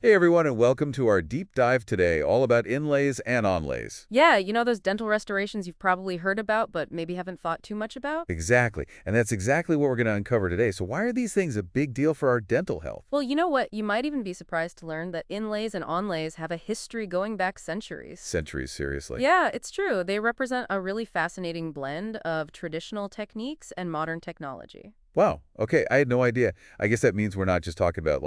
Hey everyone, and welcome to our deep dive today, all about inlays and onlays. Yeah, you know those dental restorations you've probably heard about, but maybe haven't thought too much about? Exactly, and that's exactly what we're going to uncover today. So why are these things a big deal for our dental health? Well, you know what? You might even be surprised to learn that inlays and onlays have a history going back centuries. Centuries, seriously. Yeah, it's true. They represent a really fascinating blend of traditional techniques and modern technology. Wow, okay, I had no idea. I guess that means we're not just talking about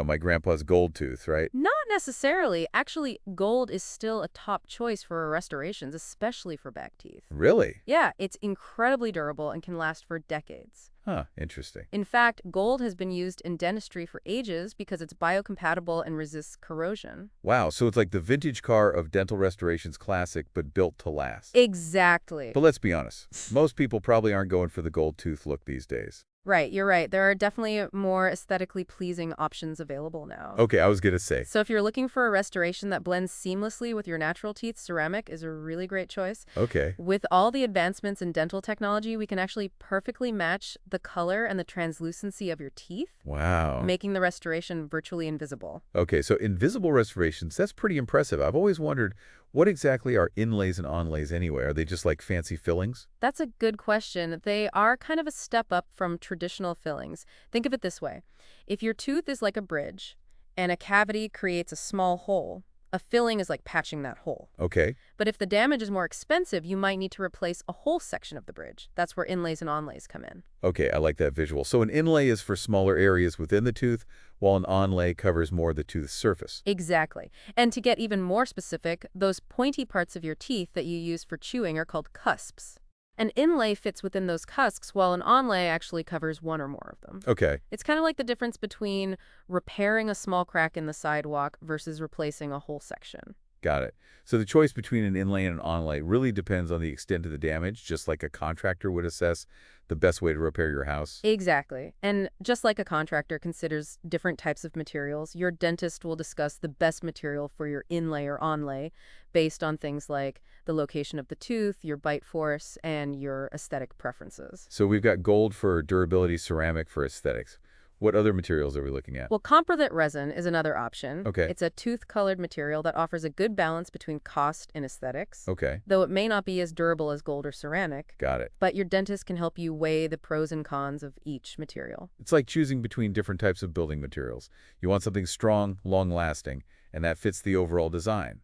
my grandpa's gold tooth, right? Not necessarily. Actually, gold is still a top choice for restorations, especially for back teeth. Really? Yeah, it's incredibly durable and can last for decades. Huh, interesting. In fact, gold has been used in dentistry for ages because it's biocompatible and resists corrosion. Wow, so it's like the vintage car of dental restorations classic, but built to last. Exactly. But let's be honest, most people probably aren't going for the gold tooth look these days. Right, you're right. There are definitely more aesthetically pleasing options available now. Okay, I was going to say. So if you're looking for a restoration that blends seamlessly with your natural teeth, ceramic is a really great choice. Okay. With all the advancements in dental technology, we can actually perfectly match the color and the translucency of your teeth, Wow. making the restoration virtually invisible. Okay, so invisible restorations, that's pretty impressive. I've always wondered, what exactly are inlays and onlays anyway? Are they just like fancy fillings? That's a good question. They are kind of a step up from traditional fillings. Think of it this way. If your tooth is like a bridge and a cavity creates a small hole, a filling is like patching that hole. Okay, But if the damage is more expensive, you might need to replace a whole section of the bridge. That's where inlays and onlays come in. okay, I like that visual. So an inlay is for smaller areas within the tooth, while an onlay covers more of the tooth's surface. Exactly. And to get even more specific, those pointy parts of your teeth that you use for chewing are called cusps. An inlay fits within those cusps, while an onlay actually covers one or more of them. Okay, It's kind of like the difference between repairing a small crack in the sidewalk versus replacing a whole section. got it. So the choice between an inlay and an onlay really depends on the extent of the damage, just like a contractor would assess the best way to repair your house. Exactly. And just like a contractor considers different types of materials, your dentist will discuss the best material for your inlay or onlay based on things like the location of the tooth, your bite force, and your aesthetic preferences. So we've got gold for durability, ceramic for aesthetics. What other materials are we looking at? Well, composite resin is another option. Okay, It's a tooth-colored material that offers a good balance between cost and aesthetics, okay, though it may not be as durable as gold or ceramic. got it. But your dentist can help you weigh the pros and cons of each material. It's like choosing between different types of building materials. You want something strong, long-lasting, and that fits the overall design.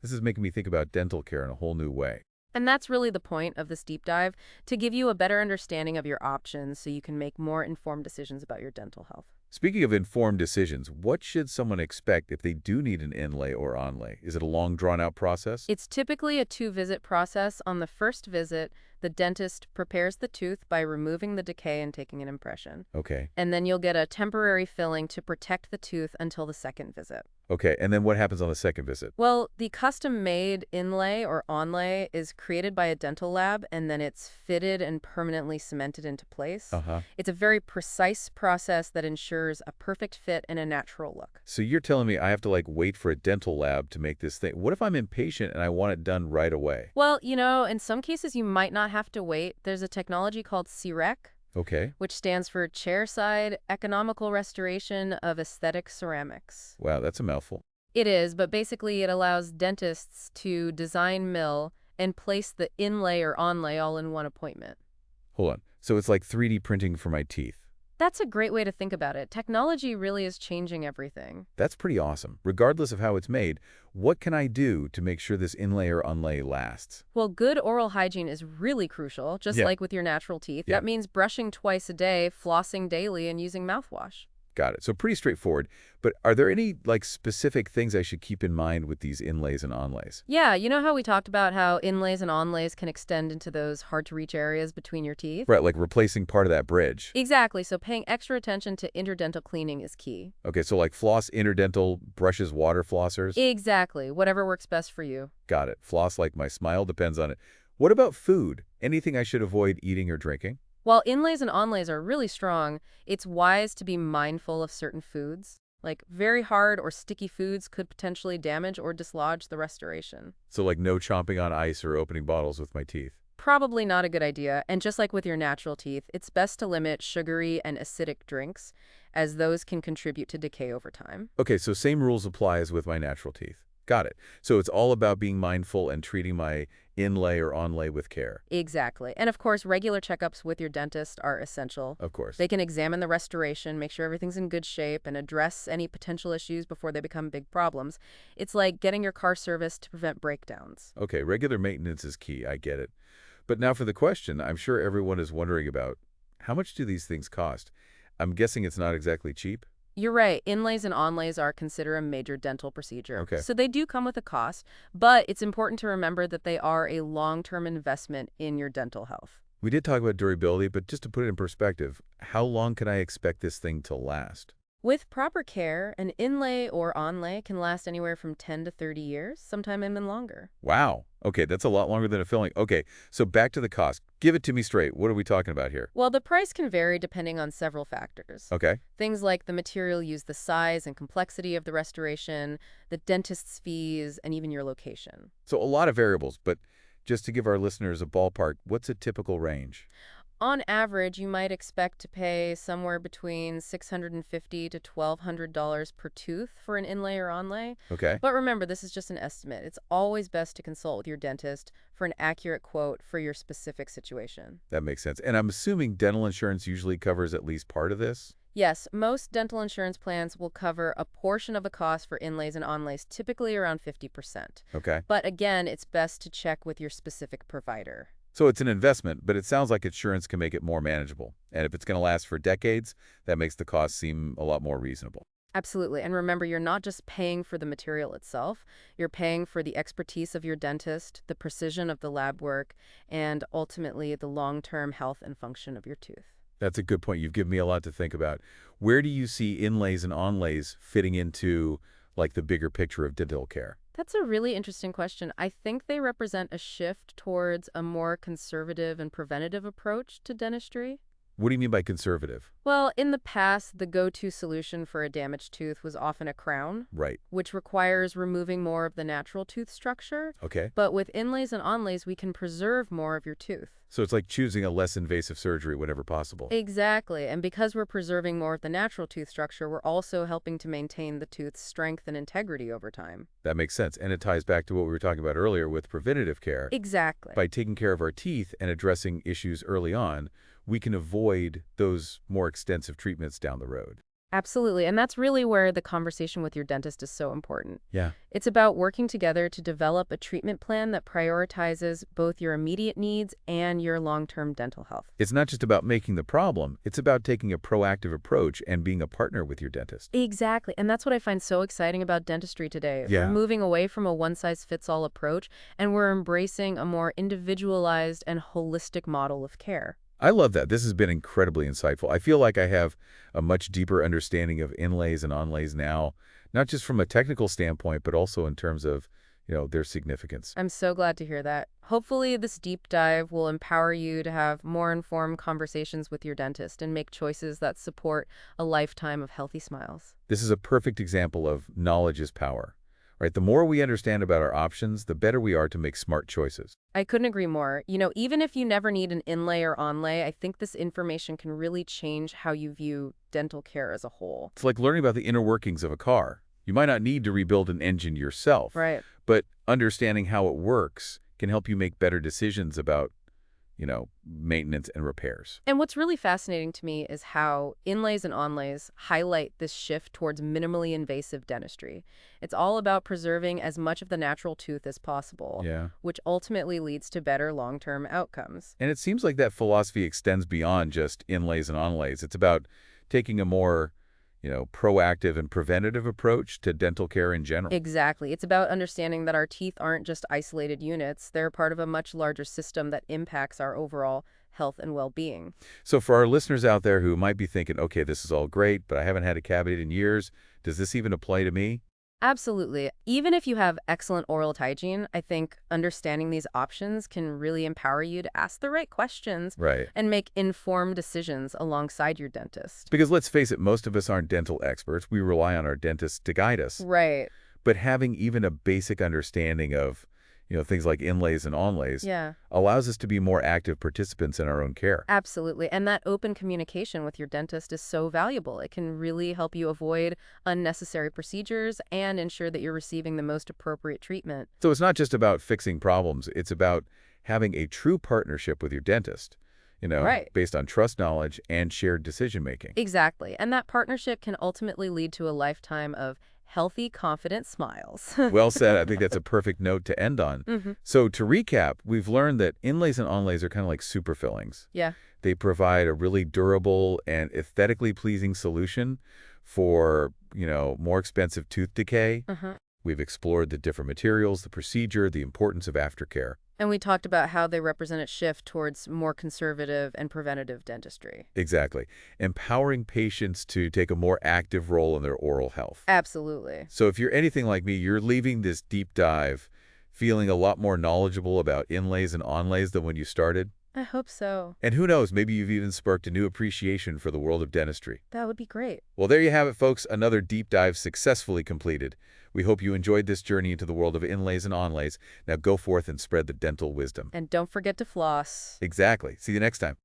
This is making me think about dental care in a whole new way. And that's really the point of this deep dive, to give you a better understanding of your options so you can make more informed decisions about your dental health. Speaking of informed decisions, what should someone expect if they do need an inlay or onlay? Is it a long, drawn-out process? It's typically a two-visit process. On the first visit, the dentist prepares the tooth by removing the decay and taking an impression. Okay. And then you'll get a temporary filling to protect the tooth until the second visit. Okay, and then what happens on the second visit? Well, the custom-made inlay or onlay is created by a dental lab, and then it's fitted and permanently cemented into place. Uh-huh. It's a very precise process that ensures a perfect fit and a natural look. So you're telling me I have to, wait for a dental lab to make this thing. What if I'm impatient and I want it done right away? Well, in some cases you might not have to wait. There's a technology called CREC, Okay. which stands for Chairside Economical Restoration of Aesthetic Ceramics. Wow, that's a mouthful. It is, but basically it allows dentists to design, mill, and place the inlay or onlay all in one appointment. Hold on. So it's like 3D printing for my teeth. That's a great way to think about it. Technology really is changing everything. That's pretty awesome. Regardless of how it's made, what can I do to make sure this inlay or onlay lasts? Well, good oral hygiene is really crucial, just Yeah. like with your natural teeth. Yeah. That means brushing twice a day, flossing daily, and using mouthwash. Got it. So pretty straightforward. But are there any, specific things I should keep in mind with these inlays and onlays? Yeah, you know how we talked about how inlays and onlays can extend into those hard-to-reach areas between your teeth? Right, like replacing part of that bridge. Exactly, so paying extra attention to interdental cleaning is key. Okay, so like floss, interdental, brushes, water flossers. Exactly, whatever works best for you. Got it. Floss like my smile depends on it. What about food? Anything I should avoid eating or drinking? While inlays and onlays are really strong, it's wise to be mindful of certain foods. Like very hard or sticky foods could potentially damage or dislodge the restoration. So like no chomping on ice or opening bottles with my teeth. Probably not a good idea, and just like with your natural teeth, it's best to limit sugary and acidic drinks. as those can contribute to decay over time. Okay, so same rules apply as with my natural teeth. Got it. So it's all about being mindful and treating my inlay or onlay with care. Exactly. And of course, regular checkups with your dentist are essential. Of course. They can examine the restoration, make sure everything's in good shape, and address any potential issues before they become big problems. It's like getting your car serviced to prevent breakdowns. Okay, regular maintenance is key. I get it. But now for the question I'm sure everyone is wondering about. How much do these things cost? I'm guessing it's not exactly cheap. You're right. Inlays and onlays are considered a major dental procedure. Okay. So they do come with a cost, but it's important to remember that they are a long-term investment in your dental health. We did talk about durability, but just to put it in perspective, how long can I expect this thing to last? With proper care, an inlay or onlay can last anywhere from 10 to 30 years, sometime even longer. Wow. Okay, that's a lot longer than a filling. Okay, so back to the cost. Give it to me straight. What are we talking about here? Well, the price can vary depending on several factors. Okay. Things like the material used, the size and complexity of the restoration, the dentist's fees, and even your location. So a lot of variables, but just to give our listeners a ballpark, what's a typical range? On average, you might expect to pay somewhere between $650 to $1,200 per tooth for an inlay or onlay. Okay. But remember, this is just an estimate. It's always best to consult with your dentist for an accurate quote for your specific situation. That makes sense. And I'm assuming dental insurance usually covers at least part of this? Yes, most dental insurance plans will cover a portion of the cost for inlays and onlays, typically around 50%. Okay. But again, it's best to check with your specific provider. So it's an investment, but it sounds like insurance can make it more manageable. And if it's going to last for decades, that makes the cost seem a lot more reasonable. Absolutely. And remember, you're not just paying for the material itself. You're paying for the expertise of your dentist, the precision of the lab work, and ultimately the long-term health and function of your tooth. That's a good point. You've given me a lot to think about. Where do you see inlays and onlays fitting into, like, the bigger picture of dental care? That's a really interesting question. I think they represent a shift towards a more conservative and preventative approach to dentistry. What do you mean by conservative? Well, in the past, the go-to solution for a damaged tooth was often a crown, Right. which requires removing more of the natural tooth structure. Okay. But with inlays and onlays, we can preserve more of your tooth. So it's like choosing a less invasive surgery whenever possible. Exactly. And because we're preserving more of the natural tooth structure, we're also helping to maintain the tooth's strength and integrity over time. That makes sense. And it ties back to what we were talking about earlier with preventative care. Exactly. By taking care of our teeth and addressing issues early on, we can avoid those more extensive treatments down the road. Absolutely. And that's really where the conversation with your dentist is so important. Yeah. It's about working together to develop a treatment plan that prioritizes both your immediate needs and your long-term dental health. It's not just about making the problem. It's about taking a proactive approach and being a partner with your dentist. Exactly. And that's what I find so exciting about dentistry today. Yeah. We're moving away from a one-size-fits-all approach, and we're embracing a more individualized and holistic model of care. I love that. This has been incredibly insightful. I feel like I have a much deeper understanding of inlays and onlays now, not just from a technical standpoint, but also in terms of, their significance. I'm so glad to hear that. Hopefully, this deep dive will empower you to have more informed conversations with your dentist and make choices that support a lifetime of healthy smiles. This is a perfect example of knowledge is power. Right? The more we understand about our options, the better we are to make smart choices. I couldn't agree more. Even if you never need an inlay or onlay, I think this information can really change how you view dental care as a whole. It's like learning about the inner workings of a car. You might not need to rebuild an engine yourself, Right. but understanding how it works can help you make better decisions about, maintenance and repairs. And what's really fascinating to me is how inlays and onlays highlight this shift towards minimally invasive dentistry. It's all about preserving as much of the natural tooth as possible, Yeah. which ultimately leads to better long-term outcomes. And it seems like that philosophy extends beyond just inlays and onlays. It's about taking a more, proactive and preventative approach to dental care in general. Exactly. It's about understanding that our teeth aren't just isolated units. They're part of a much larger system that impacts our overall health and well-being. So for our listeners out there who might be thinking, okay, this is all great, but I haven't had a cavity in years, does this even apply to me? Absolutely. Even if you have excellent oral hygiene, I think understanding these options can really empower you to ask the right questions Right. and make informed decisions alongside your dentist. Because let's face it, most of us aren't dental experts. We rely on our dentists to guide us. Right. But having even a basic understanding of, things like inlays and onlays, Yeah. allows us to be more active participants in our own care. Absolutely. And that open communication with your dentist is so valuable. It can really help you avoid unnecessary procedures and ensure that you're receiving the most appropriate treatment. So it's not just about fixing problems, it's about having a true partnership with your dentist, Right. based on trust, knowledge, and shared decision-making. Exactly. And that partnership can ultimately lead to a lifetime of healthy, confident smiles. Well said. I think that's a perfect note to end on. Hmm. So to recap, we've learned that inlays and onlays are kind of like super fillings. Yeah. They provide a really durable and aesthetically pleasing solution for, more expensive tooth decay. Uh-huh. We've explored the different materials, the procedure, the importance of aftercare. And we talked about how they represent a shift towards more conservative and preventative dentistry. Exactly. Empowering patients to take a more active role in their oral health. Absolutely. So if you're anything like me, you're leaving this deep dive feeling a lot more knowledgeable about inlays and onlays than when you started. I hope so. And who knows, maybe you've even sparked a new appreciation for the world of dentistry. That would be great. Well, there you have it, folks. Another deep dive successfully completed. We hope you enjoyed this journey into the world of inlays and onlays. Now go forth and spread the dental wisdom. And don't forget to floss. Exactly. See you next time.